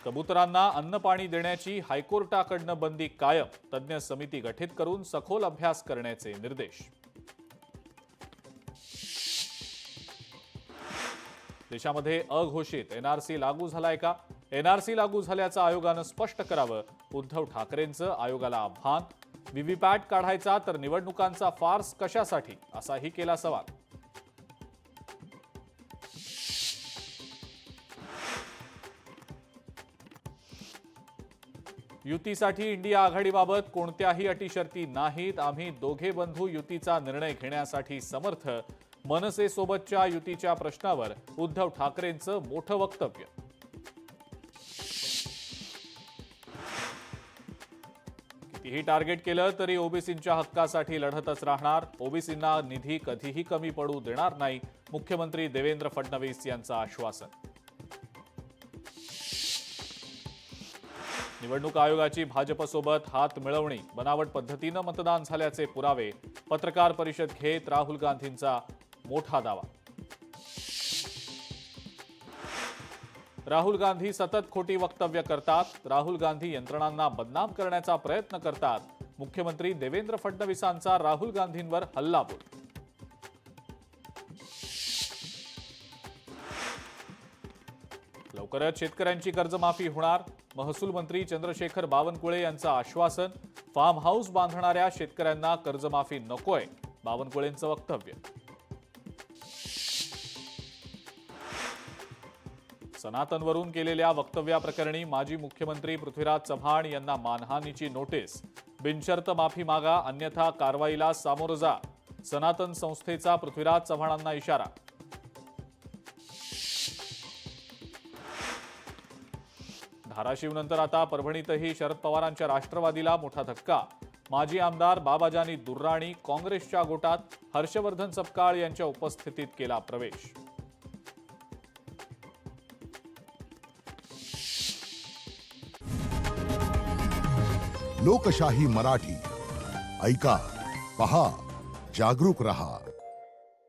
कबुतरांना अन्न पाणी देण्याची हायकोर्टाकडनं बंदी कायम, तज्ज्ञ समिती गठीत करून सखोल अभ्यास करण्याचे निर्देश. देशामध्ये अघोषित एनआरसी लागू झालाय का? एनआरसी लागू झाल्याचं आयोगानं स्पष्ट करावं. उद्धव ठाकरेंचं आयोगाला आव्हान. व्हीव्हीपॅट काढायचा तर निवडणुकांचा फार्स कशासाठी, असाही केला सवाल. युतीसाठी इंडिया आघाडीबाबत कोणत्याही अटी शर्ती नाहीत. आम्ही दोघे बंधू युतीचा निर्णय घेण्यासाठी समर्थ. मनसेसोबतच्या युतीच्या प्रश्नावर उद्धव ठाकरेंचं मोठं वक्तव्य. कितीही टार्गेट केलं तरी ओबीसींच्या हक्कासाठी लढतच राहणार. ओबीसींना निधी कधीही कमी पडू देणार नाही, मुख्यमंत्री देवेंद्र फडणवीस यांचं आश्वासन. निवडणूक आयोगाची भाजपसोबत हात मिळवणी, बनावट पद्धतीनं मतदान झाल्याचे पुरावे. पत्रकार परिषद घेत राहुल गांधींचा मोठा दावा. राहुल गांधी सतत खोटी वक्तव्य करतात. राहुल गांधी यंत्रणांना बदनाम करण्याचा प्रयत्न करतात. मुख्यमंत्री देवेंद्र फडणवीसांचा राहुल गांधींवर हल्लाबोल. लवकरच शेतकऱ्यांची कर्जमाफी होणार. महसूल मंत्री चंद्रशेखर बावनकुळे यांचं आश्वासन. फार्म हाऊस बांधणाऱ्या शेतकऱ्यांना कर्जमाफी नकोय, बावनकुळेंचं वक्तव्य. सनातनवरून केलेल्या वक्तव्याप्रकरणी माजी मुख्यमंत्री पृथ्वीराज चव्हाण यांना मानहानीची नोटीस. बिनशर्त माफी मागा, अन्यथा कारवाईला सामोरं जा. सनातन संस्थेचा पृथ्वीराज चव्हाणांना इशारा. धाराशिवनंतर आता परभणीतही शरद पवारांच्या राष्ट्रवादीला मोठा धक्का. माजी आमदार बाबाजानी दुर्राणी काँग्रेसच्या गोटात. हर्षवर्धन सपकाळ यांच्या उपस्थितीत केला प्रवेश. लोकशाही मराठी ऐका, पहा, जागरूक रहा.